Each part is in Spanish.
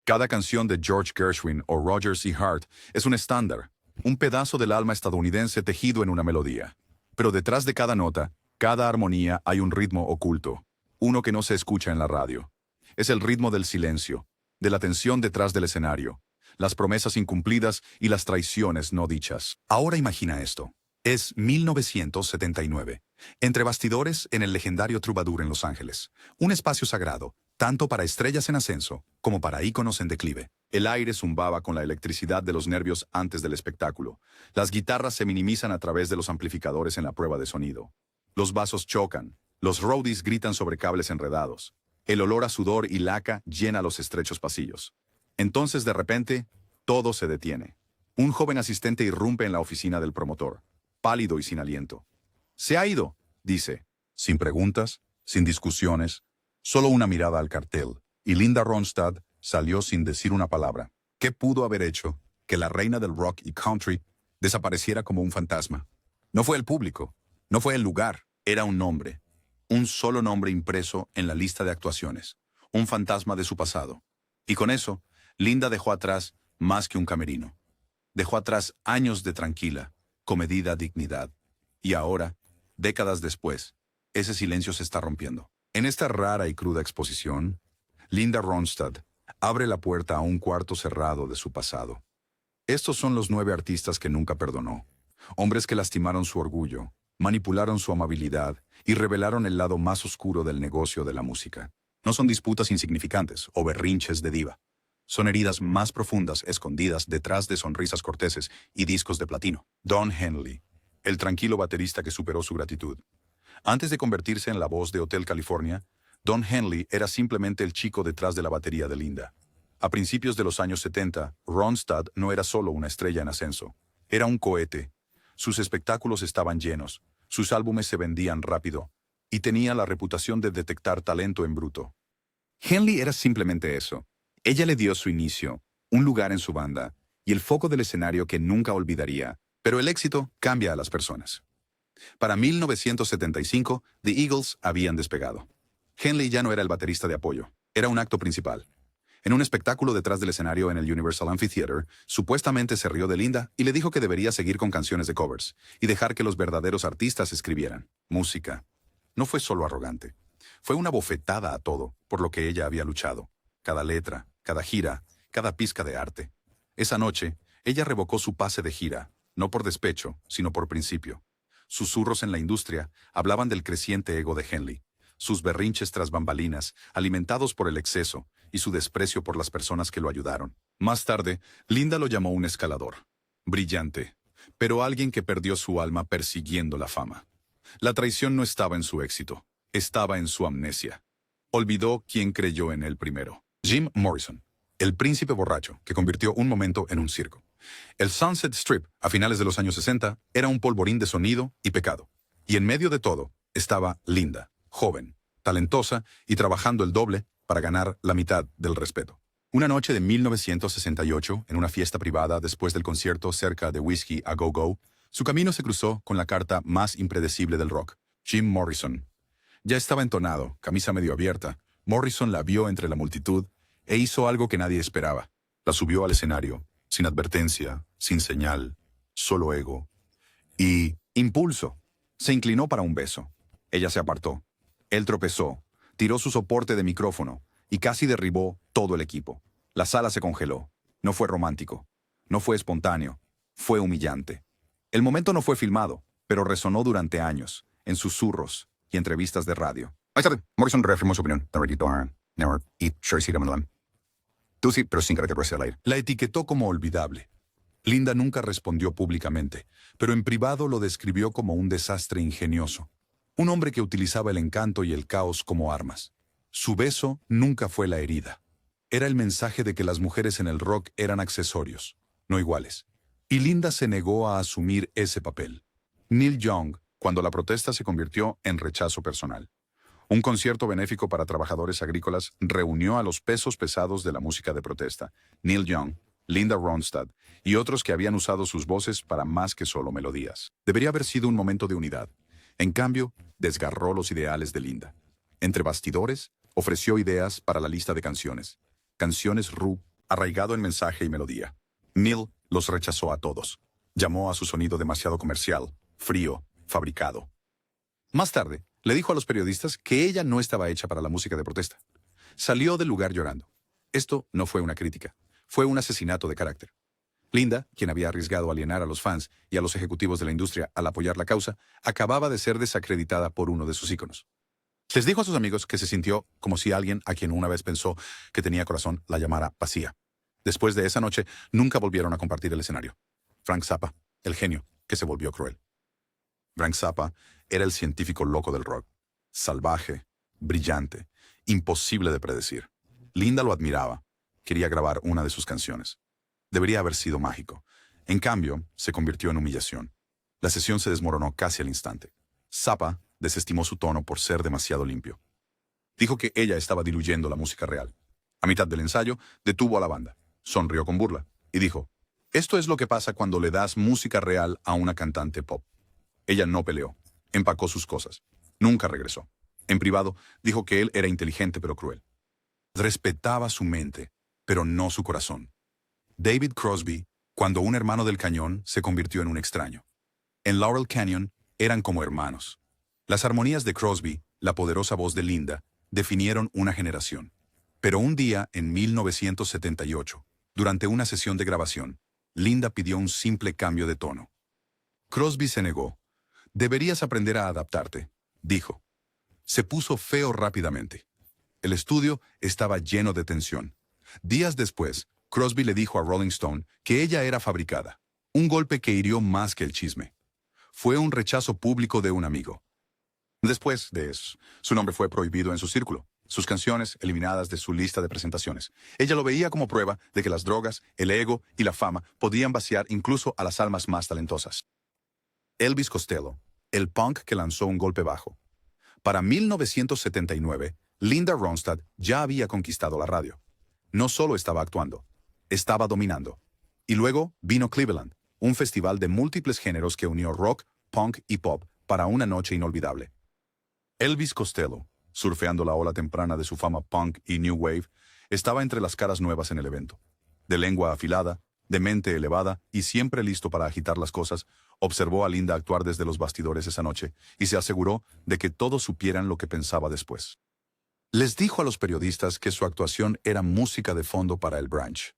Cada canción de George Gershwin o Roger C. Hart es un estándar, un pedazo del alma estadounidense tejido en una melodía. Pero detrás de cada nota, cada armonía hay un ritmo oculto, uno que no se escucha en la radio. Es el ritmo del silencio, de la tensión detrás del escenario, las promesas incumplidas y las traiciones no dichas. Ahora imagina esto. Es 1979. Entre bastidores en el legendario Troubadour en Los Ángeles. Un espacio sagrado, tanto para estrellas en ascenso como para íconos en declive. El aire zumbaba con la electricidad de los nervios antes del espectáculo. Las guitarras se minimizan a través de los amplificadores en la prueba de sonido. Los vasos chocan. Los roadies gritan sobre cables enredados. El olor a sudor y laca llena los estrechos pasillos. Entonces, de repente, todo se detiene. Un joven asistente irrumpe en la oficina del promotor, pálido y sin aliento. «Se ha ido», dice, sin preguntas, sin discusiones, solo una mirada al cartel, y Linda Ronstadt salió sin decir una palabra. ¿Qué pudo haber hecho que la reina del rock y country desapareciera como un fantasma? No fue el público, no fue el lugar, era un nombre, un solo nombre impreso en la lista de actuaciones, un fantasma de su pasado. Y con eso, Linda dejó atrás más que un camerino. Dejó atrás años de tranquila, comedida dignidad. Y ahora, décadas después, ese silencio se está rompiendo. En esta rara y cruda exposición, Linda Ronstadt abre la puerta a un cuarto cerrado de su pasado. Estos son los 9 artistas que nunca perdonó. Hombres que lastimaron su orgullo, manipularon su amabilidad y revelaron el lado más oscuro del negocio de la música. No son disputas insignificantes o berrinches de diva. Son heridas más profundas escondidas detrás de sonrisas corteses y discos de platino. Don Henley, el tranquilo baterista que superó su gratitud. Antes de convertirse en la voz de Hotel California, Don Henley era simplemente el chico detrás de la batería de Linda. A principios de los años 70, Ronstadt no era solo una estrella en ascenso. Era un cohete. Sus espectáculos estaban llenos, sus álbumes se vendían rápido, y tenía la reputación de detectar talento en bruto. Henley era simplemente eso. Ella le dio su inicio, un lugar en su banda, y el foco del escenario que nunca olvidaría. Pero el éxito cambia a las personas. Para 1975, The Eagles habían despegado. Henley ya no era el baterista de apoyo, era un acto principal. En un espectáculo detrás del escenario en el Universal Amphitheater, supuestamente se rió de Linda y le dijo que debería seguir con canciones de covers y dejar que los verdaderos artistas escribieran música. No fue solo arrogante, fue una bofetada a todo por lo que ella había luchado. Cada letra, cada gira, cada pizca de arte. Esa noche, ella revocó su pase de gira, no por despecho, sino por principio. Susurros en la industria hablaban del creciente ego de Henley, sus berrinches tras bambalinas, alimentados por el exceso, y su desprecio por las personas que lo ayudaron. Más tarde, Linda lo llamó un escalador. Brillante, pero alguien que perdió su alma persiguiendo la fama. La traición no estaba en su éxito, estaba en su amnesia. Olvidó quién creyó en él primero. Jim Morrison, el príncipe borracho que convirtió un momento en un circo. El Sunset Strip, a finales de los años 60, era un polvorín de sonido y pecado. Y en medio de todo, estaba Linda, joven, talentosa y trabajando el doble para ganar la mitad del respeto. Una noche de 1968, en una fiesta privada después del concierto cerca de Whiskey a Go Go, su camino se cruzó con la carta más impredecible del rock, Jim Morrison. Ya estaba entonado, camisa medio abierta. Morrison la vio entre la multitud e hizo algo que nadie esperaba. La subió al escenario, sin advertencia, sin señal, solo ego. Y, impulso, se inclinó para un beso. Ella se apartó. Él tropezó, tiró su soporte de micrófono y casi derribó todo el equipo. La sala se congeló. No fue romántico, no fue espontáneo, fue humillante. El momento no fue filmado, pero resonó durante años, en susurros y entrevistas de radio. Más tarde, Morrison reafirmó su opinión. Tú sí, pero sin caracterizarse al aire. La etiquetó como olvidable. Linda nunca respondió públicamente, pero en privado lo describió como un desastre ingenioso. Un hombre que utilizaba el encanto y el caos como armas. Su beso nunca fue la herida. Era el mensaje de que las mujeres en el rock eran accesorios, no iguales. Y Linda se negó a asumir ese papel. Neil Young, cuando la protesta se convirtió en rechazo personal. Un concierto benéfico para trabajadores agrícolas reunió a los pesos pesados de la música de protesta, Neil Young, Linda Ronstadt y otros que habían usado sus voces para más que solo melodías. Debería haber sido un momento de unidad. En cambio, desgarró los ideales de Linda. Entre bastidores, ofreció ideas para la lista de canciones. Canciones arraigado en mensaje y melodía. Neil los rechazó a todos. Llamó a su sonido demasiado comercial, frío, fabricado. Más tarde, le dijo a los periodistas que ella no estaba hecha para la música de protesta. Salió del lugar llorando. Esto no fue una crítica, fue un asesinato de carácter. Linda, quien había arriesgado a alienar a los fans y a los ejecutivos de la industria al apoyar la causa, acababa de ser desacreditada por uno de sus íconos. Les dijo a sus amigos que se sintió como si alguien a quien una vez pensó que tenía corazón la llamara vacía. Después de esa noche, nunca volvieron a compartir el escenario. Frank Zappa, el genio que se volvió cruel. Frank Zappa era el científico loco del rock. Salvaje, brillante, imposible de predecir. Linda lo admiraba. Quería grabar una de sus canciones. Debería haber sido mágico. En cambio, se convirtió en humillación. La sesión se desmoronó casi al instante. Zappa desestimó su tono por ser demasiado limpio. Dijo que ella estaba diluyendo la música real. A mitad del ensayo, detuvo a la banda. Sonrió con burla y dijo: «Esto es lo que pasa cuando le das música real a una cantante pop». Ella no peleó. Empacó sus cosas. Nunca regresó. En privado, dijo que él era inteligente pero cruel. Respetaba su mente, pero no su corazón. David Crosby, cuando un hermano del cañón se convirtió en un extraño. En Laurel Canyon eran como hermanos. Las armonías de Crosby, la poderosa voz de Linda, definieron una generación. Pero un día, en 1978, durante una sesión de grabación, Linda pidió un simple cambio de tono. Crosby se negó. «Deberías aprender a adaptarte», dijo. Se puso feo rápidamente. El estudio estaba lleno de tensión. Días después, Crosby le dijo a Rolling Stone que ella era fabricada. Un golpe que hirió más que el chisme. Fue un rechazo público de un amigo. Después de eso, su nombre fue prohibido en su círculo, sus canciones eliminadas de su lista de presentaciones. Ella lo veía como prueba de que las drogas, el ego y la fama podían vaciar incluso a las almas más talentosas. Elvis Costello, el punk que lanzó un golpe bajo. Para 1979, Linda Ronstadt ya había conquistado la radio. No solo estaba actuando, estaba dominando. Y luego vino Cleveland, un festival de múltiples géneros que unió rock, punk y pop para una noche inolvidable. Elvis Costello, surfeando la ola temprana de su fama punk y new wave, estaba entre las caras nuevas en el evento. De lengua afilada, de mente elevada y siempre listo para agitar las cosas, observó a Linda actuar desde los bastidores esa noche y se aseguró de que todos supieran lo que pensaba después. Les dijo a los periodistas que su actuación era música de fondo para el brunch.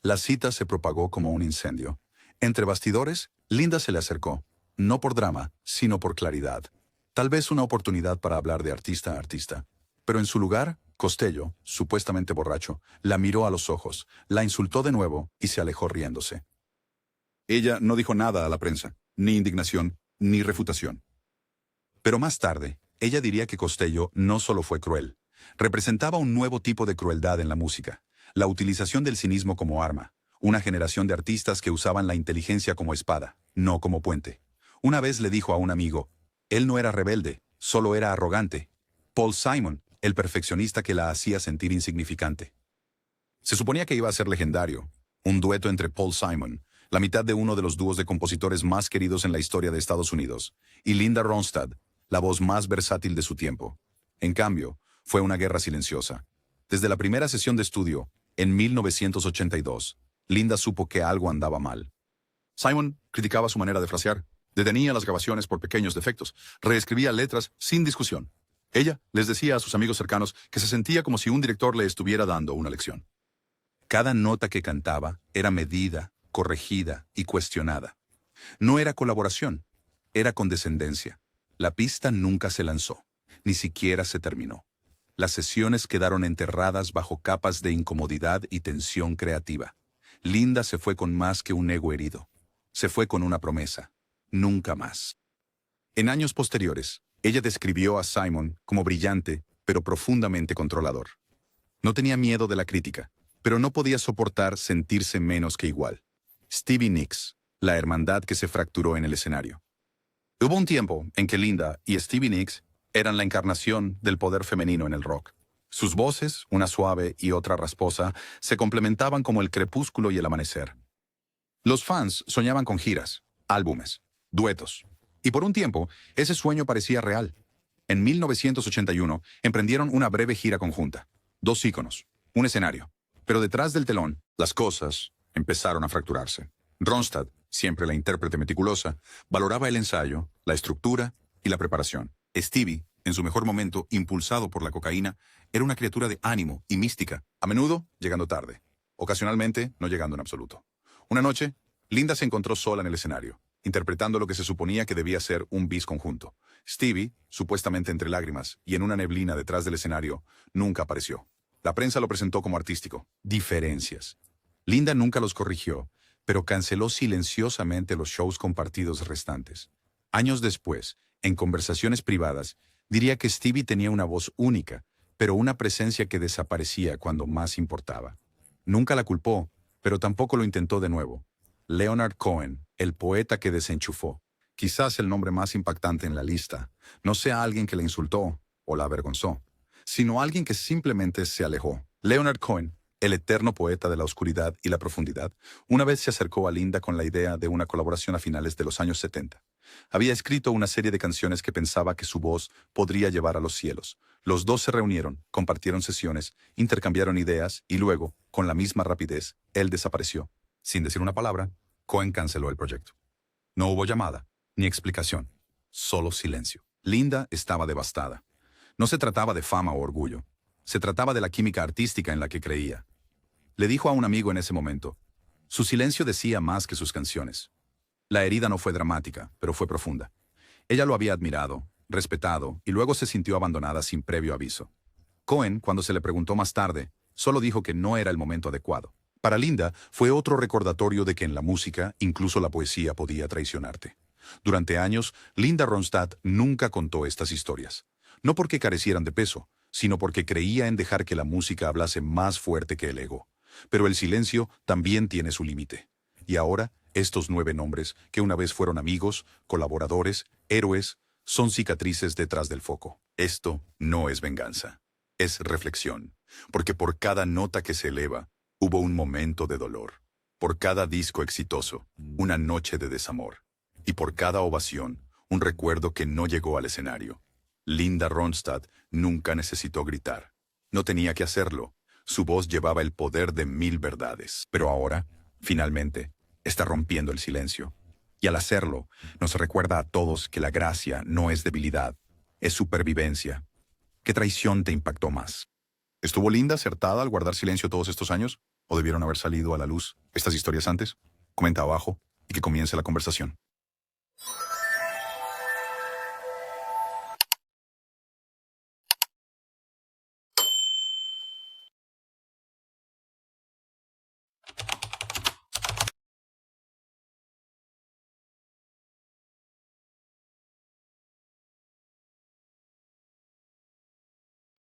La cita se propagó como un incendio. Entre bastidores, Linda se le acercó, no por drama, sino por claridad. Tal vez una oportunidad para hablar de artista a artista. Pero en su lugar, Costello, supuestamente borracho, la miró a los ojos, la insultó de nuevo y se alejó riéndose. Ella no dijo nada a la prensa, ni indignación, ni refutación. Pero más tarde, ella diría que Costello no solo fue cruel, representaba un nuevo tipo de crueldad en la música, la utilización del cinismo como arma, una generación de artistas que usaban la inteligencia como espada, no como puente. Una vez le dijo a un amigo, él no era rebelde, solo era arrogante. Paul Simon, el perfeccionista que la hacía sentir insignificante. Se suponía que iba a ser legendario, un dueto entre Paul Simon, la mitad de uno de los dúos de compositores más queridos en la historia de Estados Unidos, y Linda Ronstadt, la voz más versátil de su tiempo. En cambio, fue una guerra silenciosa. Desde la primera sesión de estudio, en 1982, Linda supo que algo andaba mal. Simon criticaba su manera de frasear, detenía las grabaciones por pequeños defectos, reescribía letras sin discusión. Ella les decía a sus amigos cercanos que se sentía como si un director le estuviera dando una lección. Cada nota que cantaba era medida, corregida y cuestionada. No era colaboración, era condescendencia. La pista nunca se lanzó, ni siquiera se terminó. Las sesiones quedaron enterradas bajo capas de incomodidad y tensión creativa. Linda se fue con más que un ego herido. Se fue con una promesa. Nunca más. En años posteriores, ella describió a Simon como brillante, pero profundamente controlador. No tenía miedo de la crítica, pero no podía soportar sentirse menos que igual. Stevie Nicks, la hermandad que se fracturó en el escenario. Hubo un tiempo en que Linda y Stevie Nicks eran la encarnación del poder femenino en el rock. Sus voces, una suave y otra rasposa, se complementaban como el crepúsculo y el amanecer. Los fans soñaban con giras, álbumes, duetos. Y por un tiempo, ese sueño parecía real. En 1981, emprendieron una breve gira conjunta. 2 íconos, un escenario. Pero detrás del telón, las cosas empezaron a fracturarse. Ronstadt, siempre la intérprete meticulosa, valoraba el ensayo, la estructura y la preparación. Stevie, en su mejor momento, impulsado por la cocaína, era una criatura de ánimo y mística, a menudo llegando tarde, ocasionalmente no llegando en absoluto. Una noche, Linda se encontró sola en el escenario, interpretando lo que se suponía que debía ser un bis conjunto. Stevie, supuestamente entre lágrimas y en una neblina detrás del escenario, nunca apareció. La prensa lo presentó como artístico. Diferencias. Linda nunca los corrigió, pero canceló silenciosamente los shows compartidos restantes. Años después, en conversaciones privadas, diría que Stevie tenía una voz única, pero una presencia que desaparecía cuando más importaba. Nunca la culpó, pero tampoco lo intentó de nuevo. Leonard Cohen, el poeta que desenchufó, quizás el nombre más impactante en la lista, no sea alguien que la insultó o la avergonzó, sino alguien que simplemente se alejó. Leonard Cohen, el eterno poeta de la oscuridad y la profundidad, una vez se acercó a Linda con la idea de una colaboración a finales de los años 70. Había escrito una serie de canciones que pensaba que su voz podría llevar a los cielos. Los dos se reunieron, compartieron sesiones, intercambiaron ideas y luego, con la misma rapidez, él desapareció. Sin decir una palabra, Cohen canceló el proyecto. No hubo llamada, ni explicación, solo silencio. Linda estaba devastada. No se trataba de fama o orgullo. Se trataba de la química artística en la que creía. Le dijo a un amigo en ese momento, su silencio decía más que sus canciones. La herida no fue dramática, pero fue profunda. Ella lo había admirado, respetado, y luego se sintió abandonada sin previo aviso. Cohen, cuando se le preguntó más tarde, solo dijo que no era el momento adecuado. Para Linda, fue otro recordatorio de que en la música, incluso la poesía podía traicionarte. Durante años, Linda Ronstadt nunca contó estas historias. No porque carecieran de peso, sino porque creía en dejar que la música hablase más fuerte que el ego. Pero el silencio también tiene su límite. Y ahora, estos 9 nombres, que una vez fueron amigos, colaboradores, héroes, son cicatrices detrás del foco. Esto no es venganza, es reflexión. Porque por cada nota que se eleva, hubo un momento de dolor. Por cada disco exitoso, una noche de desamor. Y por cada ovación, un recuerdo que no llegó al escenario. Linda Ronstadt nunca necesitó gritar. No tenía que hacerlo. Su voz llevaba el poder de 1000 verdades. Pero ahora, finalmente, está rompiendo el silencio. Y al hacerlo, nos recuerda a todos que la gracia no es debilidad, es supervivencia. ¿Qué traición te impactó más? ¿Estuvo Linda acertada al guardar silencio todos estos años? ¿O debieron haber salido a la luz estas historias antes? Comenta abajo y que comience la conversación.